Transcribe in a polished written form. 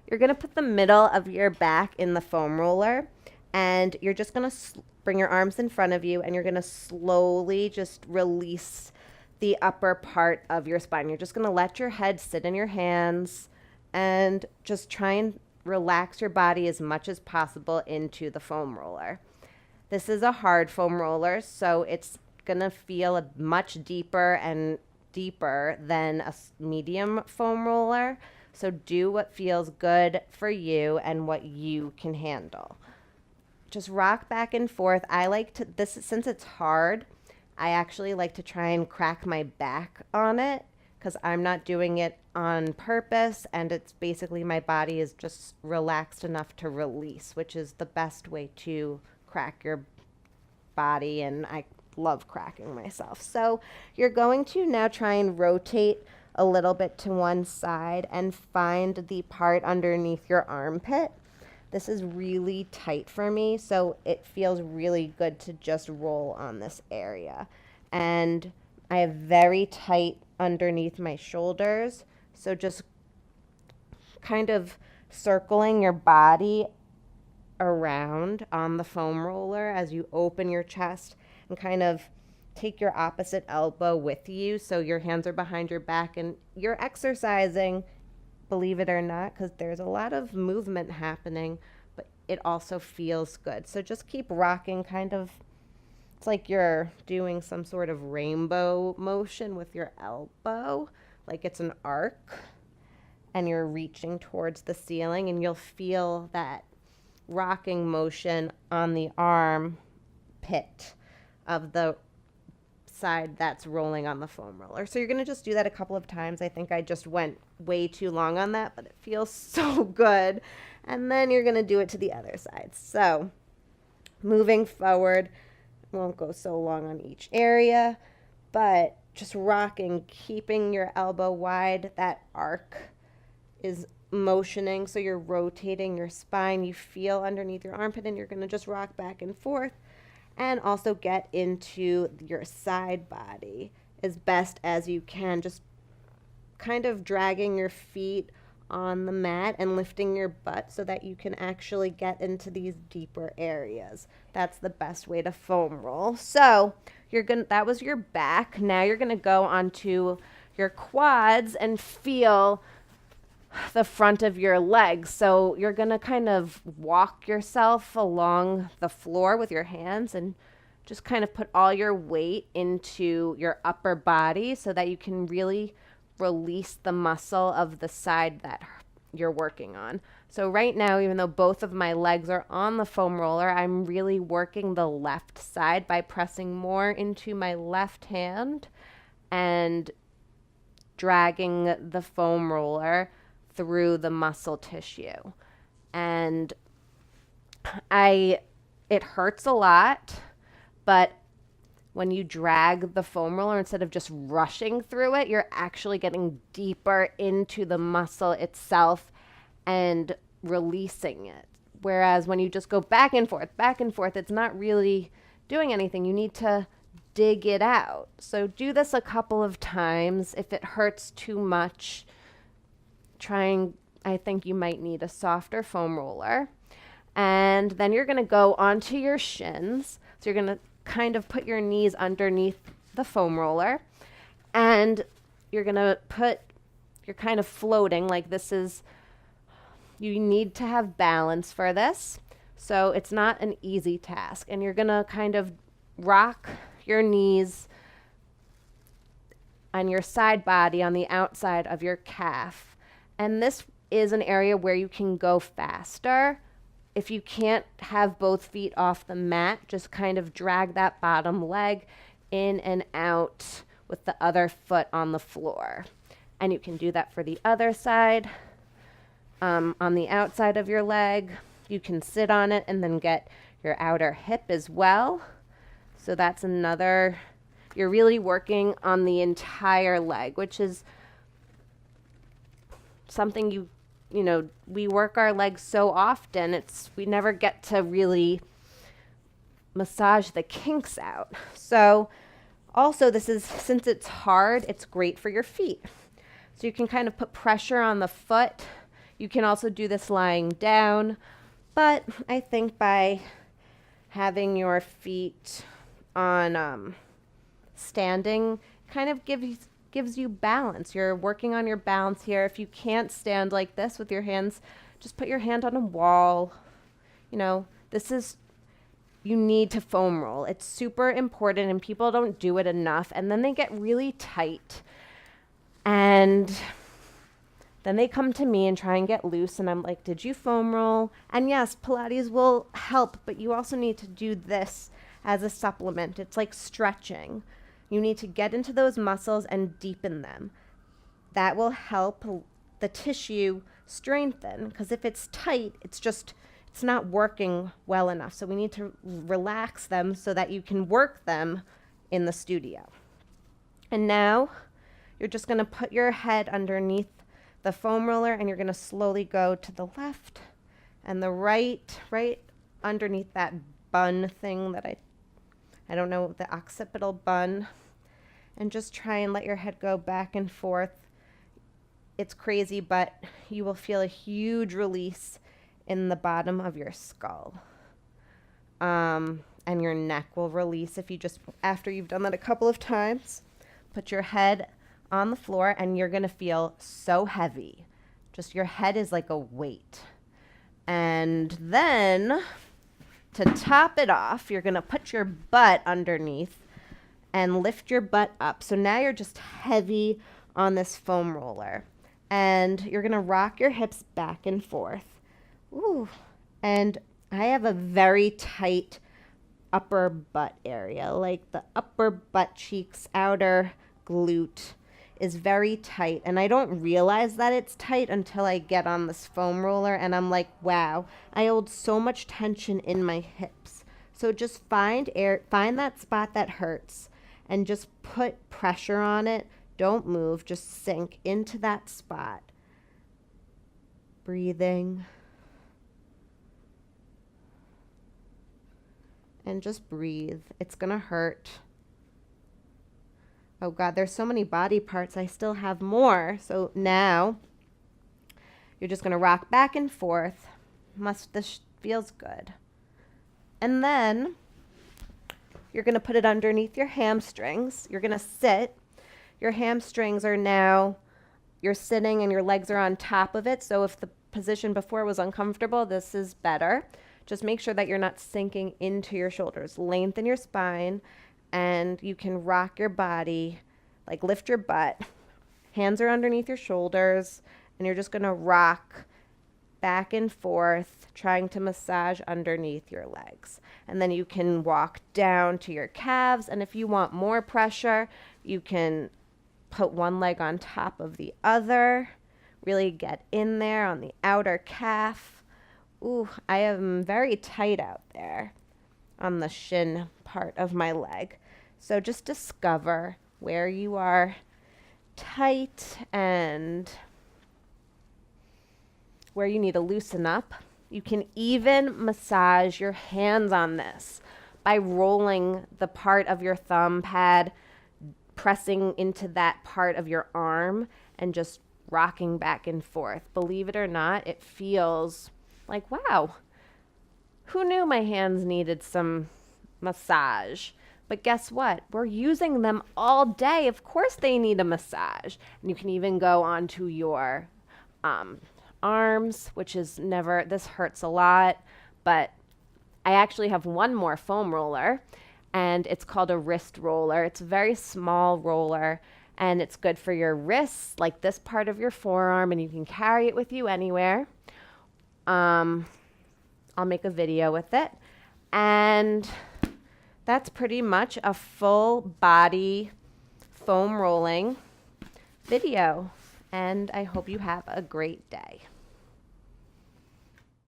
You're going to put the middle of your back in the foam roller, and you're just going to bring your arms in front of you, and you're going to slowly just release the upper part of your spine. You're just going to let your head sit in your hands and just try and relax your body as much as possible into the foam roller. This is a hard foam roller, so it's going to feel much deeper and deeper than a medium foam roller. So do what feels good for you and what you can handle. Just rock back and forth. I like to, this since it's hard, I actually like to try and crack my back on it because I'm not doing it on purpose, and it's basically my body is just relaxed enough to release, which is the best way to crack your body, and I love cracking myself. So you're going to now try and rotate a little bit to one side and find the part underneath your armpit. This is really tight for me, so it feels really good to just roll on this area. And I have very tight underneath my shoulders, so just kind of circling your body around on the foam roller as you open your chest and kind of take your opposite elbow with you so your hands are behind your back and you're exercising, believe it or not, because there's a lot of movement happening, but it also feels good. So just keep rocking, kind of, it's like you're doing some sort of rainbow motion with your elbow, like it's an arc, and you're reaching towards the ceiling, and you'll feel that rocking motion on the arm pit of the side that's rolling on the foam roller. So you're going to just do that a couple of times. I think I just went way too long on that, but it feels so good. And then you're going to do it to the other side. So moving forward, won't go so long on each area, but just rocking, keeping your elbow wide. That arc is motioning, so you're rotating your spine. You feel underneath your armpit, and you're going to just rock back and forth. And also get into your side body as best as you can. Just kind of dragging your feet on the mat and lifting your butt so that you can actually get into these deeper areas. That's the best way to foam roll. So that was your back. Now you're gonna go onto your quads and feel the front of your legs. So you're going to kind of walk yourself along the floor with your hands and just kind of put all your weight into your upper body so that you can really release the muscle of the side that you're working on. So right now, even though both of my legs are on the foam roller, I'm really working the left side by pressing more into my left hand and dragging the foam roller through the muscle tissue. And it hurts a lot, but when you drag the foam roller, instead of just rushing through it, you're actually getting deeper into the muscle itself and releasing it. Whereas when you just go back and forth, it's not really doing anything. You need to dig it out. So do this a couple of times. If it hurts too much, I think you might need a softer foam roller. And then you're going to go onto your shins. So you're going to kind of put your knees underneath the foam roller. And you're kind of floating like this is, you need to have balance for this. So it's not an easy task. And you're going to kind of rock your knees on your side body on the outside of your calf. And this is an area where you can go faster. If you can't have both feet off the mat, just kind of drag that bottom leg in and out with the other foot on the floor. And you can do that for the other side. On the outside of your leg, you can sit on it and then get your outer hip as well. So that's another, you're really working on the entire leg, which is something we work our legs so often, we never get to really massage the kinks out. So also since it's hard, it's great for your feet. So you can kind of put pressure on the foot. You can also do this lying down, but I think by having your feet on standing kind of gives you balance. You're working on your balance here. If you can't stand like this with your hands, just put your hand on a wall. You know, you need to foam roll. It's super important and people don't do it enough. And then they get really tight. And then they come to me and try and get loose. And I'm like, did you foam roll? And yes, Pilates will help, but you also need to do this as a supplement. It's like stretching. You need to get into those muscles and deepen them. That will help the tissue strengthen, because if it's tight, it's not working well enough. So we need to relax them so that you can work them in the studio. And now you're just going to put your head underneath the foam roller and you're going to slowly go to the left and the right underneath that bun thing that I don't know, the occipital bun, and just try and let your head go back and forth. It's crazy, but you will feel a huge release in the bottom of your skull. And your neck will release if you just, after you've done that a couple of times, put your head on the floor and you're going to feel so heavy. Just your head is like a weight. And then to top it off, you're going to put your butt underneath and lift your butt up. So now you're just heavy on this foam roller. And you're going to rock your hips back and forth. Ooh. And I have a very tight upper butt area. Like the upper butt cheeks, outer glute is very tight. And I don't realize that it's tight until I get on this foam roller. And I'm like, wow, I hold so much tension in my hips. So just find that spot that hurts and just put pressure on it. Don't move, just sink into that spot. Breathing. And just breathe. It's gonna hurt. Oh God, there's so many body parts. I still have more. So now you're just gonna rock back and forth. This feels good. And then you're gonna put it underneath your hamstrings. You're gonna sit. Your hamstrings are now, you're sitting and your legs are on top of it. So if the position before was uncomfortable, this is better. Just make sure that you're not sinking into your shoulders. Lengthen your spine and you can rock your body, like lift your butt. Hands are underneath your shoulders and you're just gonna rock back and forth, trying to massage underneath your legs. And then you can walk down to your calves. And if you want more pressure, you can put one leg on top of the other, really get in there on the outer calf. Ooh, I am very tight out there on the shin part of my leg. So just discover where you are tight and where you need to loosen up. You can even massage your hands on this by rolling the part of your thumb pad, pressing into that part of your arm and just rocking back and forth. Believe it or not, it feels like, wow, who knew my hands needed some massage? But guess what? We're using them all day. Of course they need a massage. And you can even go onto your arms, which is this hurts a lot, but I actually have one more foam roller and it's called a wrist roller. It's a very small roller and it's good for your wrists, like this part of your forearm, and you can carry it with you anywhere. I'll make a video with it. And that's pretty much a full body foam rolling video. And I hope you have a great day.